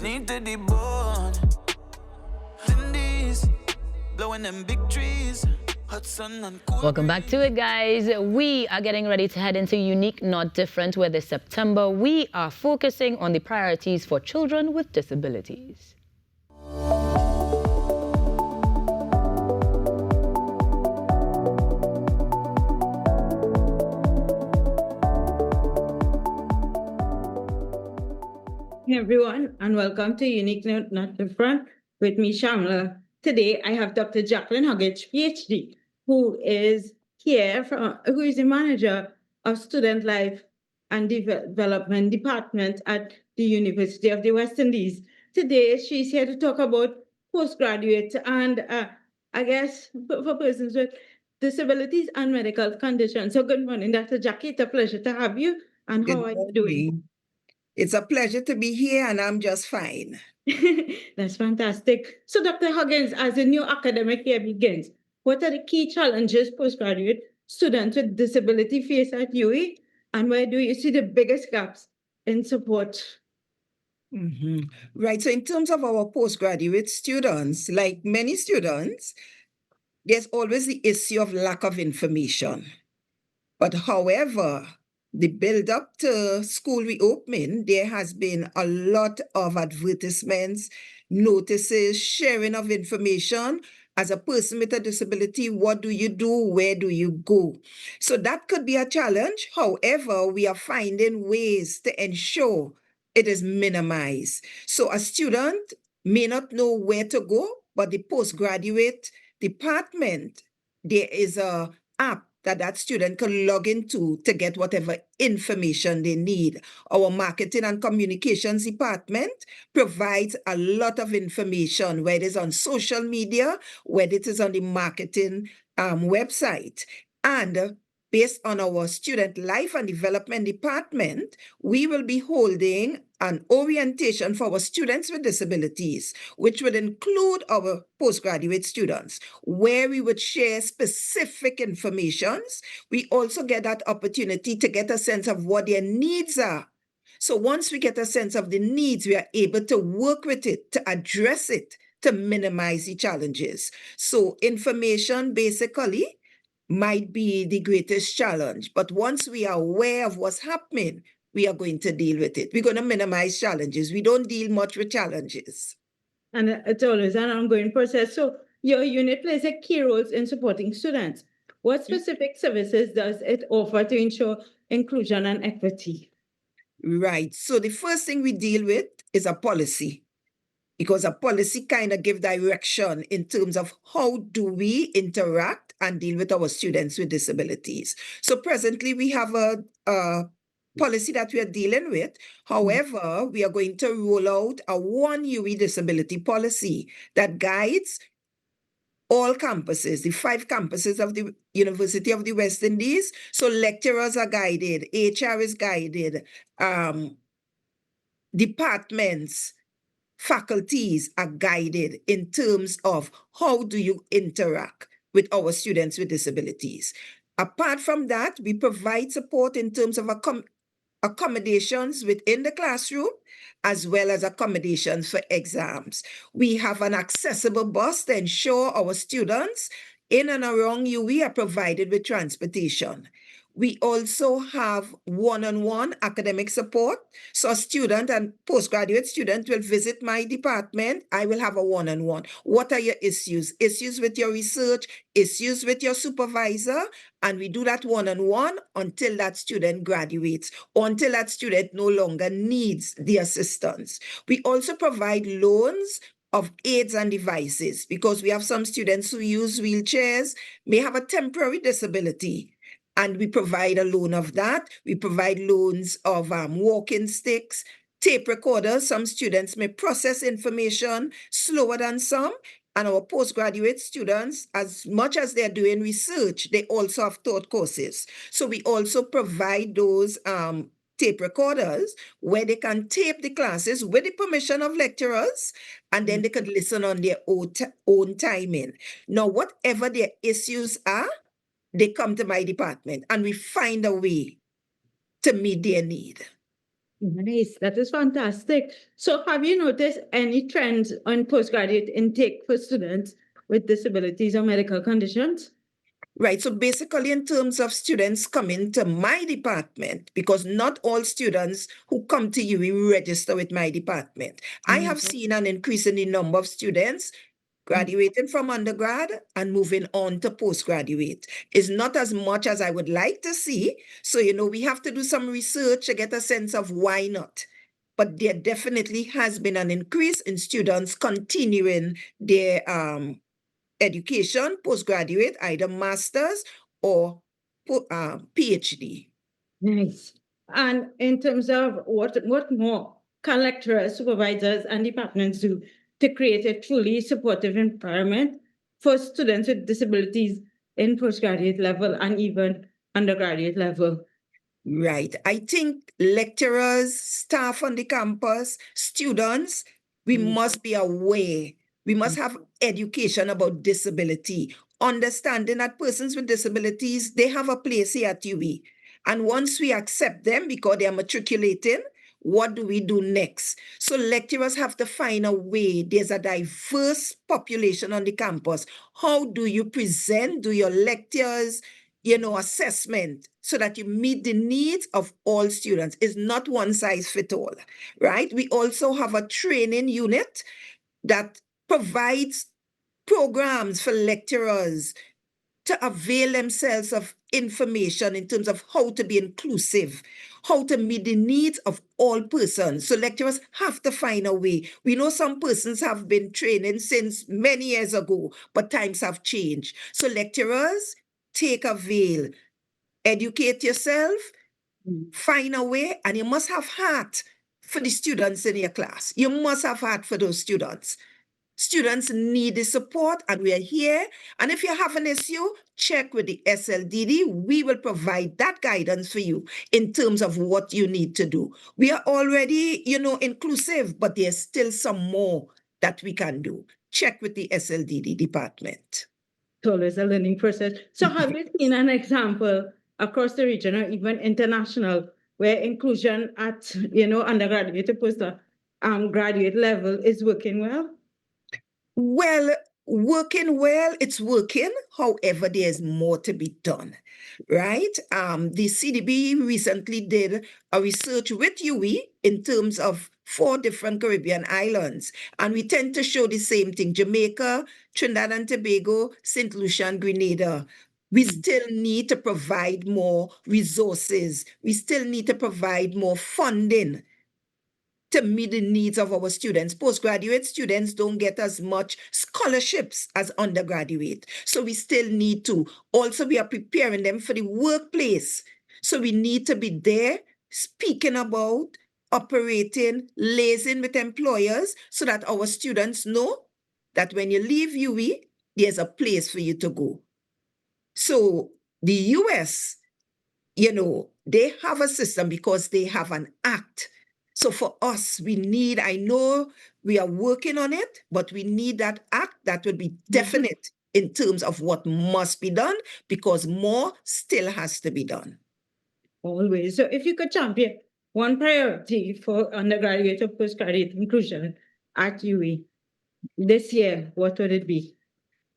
beneath the board. Windies, blowing them big trees. Hot sun and cool. Welcome back to it, guys. We are getting ready to head into Unique Not Different, where this September we are focusing on the priorities for children with disabilities. Hey everyone, and welcome to Unique Not Different with me, Shamla. Today, I have Dr. Jacqueline Huggins, PhD, who is who is the manager of Student Life and Development Department at the University of the West Indies. Today, she's here to talk about postgraduate and I guess for persons with disabilities and medical conditions. So good morning, Dr. Jackie. It's a pleasure to have you. And how are you doing? It's a pleasure to be here, and I'm just fine. That's fantastic. So, Dr. Huggins, as the new academic year begins, what are the key challenges postgraduate students with disability face at UWI, and where do you see the biggest gaps in support? Right. So in terms of our postgraduate students, like many students, there's always the issue of lack of information. But however, the build up to school reopening, there has been a lot of advertisements, notices, sharing of information. As a person with a disability, what do you do? Where do you go? So that could be a challenge. However, we are finding ways to ensure it is minimized. So a student may not know where to go, but the postgraduate department, there is a app that student can log into to get whatever information they need. Our marketing and communications department provides a lot of information, whether it's on social media, whether it is on the marketing website. And based on our Student Life and Development Department, we will be holding an orientation for our students with disabilities, which would include our postgraduate students, where we would share specific information. We also get that opportunity to get a sense of what their needs are. So once we get a sense of the needs, we are able to work with it, to address it, to minimize the challenges. So information basically might be the greatest challenge. But once we are aware of what's happening, we are going to deal with it. We're going to minimize challenges. We don't deal much with challenges. And it's always an ongoing process. So your unit plays a key role in supporting students. What specific services does it offer to ensure inclusion and equity? Right. So the first thing we deal with is a policy, because a policy kind of gives direction in terms of how do we interact and deal with our students with disabilities. So presently we have a policy that we are dealing with. However, we are going to roll out a one UWI disability policy that guides all campuses, the 5 campuses of the University of the West Indies. So lecturers are guided, HR is guided, departments, faculties are guided in terms of how do you interact with our students with disabilities. Apart from that, we provide support in terms of accommodations within the classroom, as well as accommodations for exams. We have an accessible bus to ensure our students in and around UWI are provided with transportation. We also have one-on-one academic support. So a student and postgraduate student will visit my department. I will have a one-on-one. What are your issues? Issues with your research, issues with your supervisor, and we do that one-on-one until that student graduates, or until that student no longer needs the assistance. We also provide loans of aids and devices, because we have some students who use wheelchairs, may have a temporary disability, and we provide a loan of that. We provide loans of walking sticks, tape recorders. Some students may process information slower than some. And our postgraduate students, as much as they're doing research, they also have taught courses. So we also provide those tape recorders where they can tape the classes with the permission of lecturers, and then they could listen on their own timing. Now, whatever their issues are, they come to my department and we find a way to meet their need. Nice. That is fantastic. So have you noticed any trends on postgraduate intake for students with disabilities or medical conditions? Right. So basically, in terms of students coming to my department, because not all students who come to you register with my department, I have seen an increase in the number of students graduating from undergrad and moving on to postgraduate. Is not as much as I would like to see. So, we have to do some research to get a sense of why not. But there definitely has been an increase in students continuing their education, postgraduate, either master's or PhD. Nice. And in terms of what more can lecturers, supervisors, and departments do to create a truly supportive environment for students with disabilities in postgraduate level and even undergraduate level? Right. I think lecturers, staff on the campus, students, we must be aware. We must have education about disability, understanding that persons with disabilities, they have a place here at UWI. And once we accept them because they are matriculating, what do we do next? So lecturers have to find a way. There's a diverse population on the campus. How do you present? Do your lectures, assessment so that you meet the needs of all students? Is not one size fit all, right? We also have a training unit that provides programs for lecturers to avail themselves of information in terms of how to be inclusive, how to meet the needs of all persons. So lecturers have to find a way. We know some persons have been training since many years ago, but times have changed. So lecturers, take a veil, educate yourself, find a way, and you must have heart for the students in your class. You must have heart for those students. Students need the support, and we are here. And if you have an issue, check with the SLDD. We will provide that guidance for you in terms of what you need to do. We are already, inclusive, but there's still some more that we can do. Check with the SLDD department. It's always a learning process. So have you seen an example across the region or even international where inclusion at undergraduate to post graduate level is working well? Well, working well, it's working. However, there's more to be done, right? The CDB recently did a research with UWI in terms of 4 different Caribbean islands. And we tend to show the same thing: Jamaica, Trinidad and Tobago, St. Lucia, and Grenada. We still need to provide more resources. We still need to provide more funding to meet the needs of our students. Postgraduate students don't get as much scholarships as undergraduate. So we still need to. Also, we are preparing them for the workplace. So we need to be there speaking about, operating, liaising with employers so that our students know that when you leave UWI, there's a place for you to go. So the US, they have a system because they have an act. So for us, I know we are working on it, but we need that act that will be definite in terms of what must be done, because more still has to be done. Always. So if you could champion one priority for undergraduate or postgraduate inclusion at UWI this year, what would it be?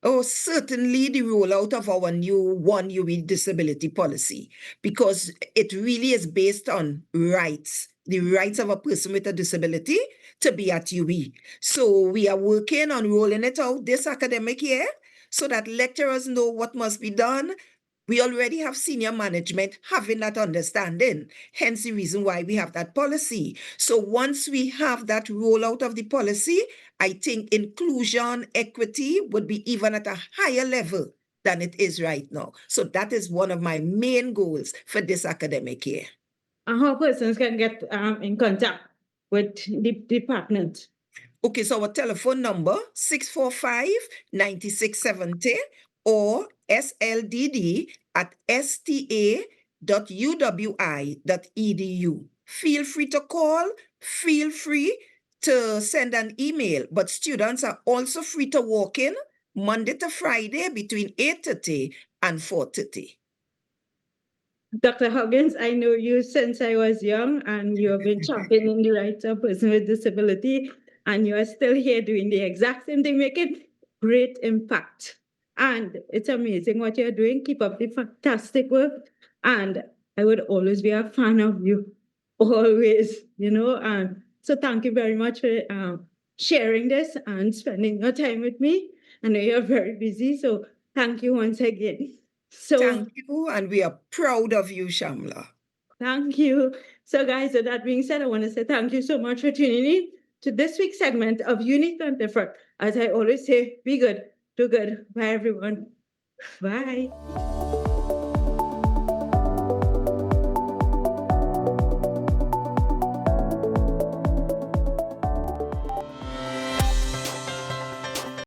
Oh, certainly the rollout of our new One UWI disability policy, because it really is based on rights, the rights of a person with a disability to be at UWI. So we are working on rolling it out this academic year so that lecturers know what must be done. We already have senior management having that understanding, hence the reason why we have that policy. So once we have that rollout of the policy, I think inclusion, equity would be even at a higher level than it is right now. So that is one of my main goals for this academic year. And how persons can get in contact with the department? Okay, so our telephone number 645-9670 or sld@sta.uwi.edu. Feel free to call, feel free to send an email, but students are also free to walk in Monday to Friday between 8:30 and 4:30. Dr. Huggins, I know you since I was young, and you have been championing the rights of persons with disability, and you are still here doing the exact same thing, making great impact. And it's amazing what you're doing. Keep up the fantastic work. And I would always be a fan of you, always, And so thank you very much for sharing this and spending your time with me. I know you're very busy, so thank you once again. So Thank you, and we are proud of you, Shamla. thank you. So, guys, with that being said, I want to say thank you so much for tuning in to this week's segment of Unique and Different. As I always say, be good, do good. Bye, everyone. Bye.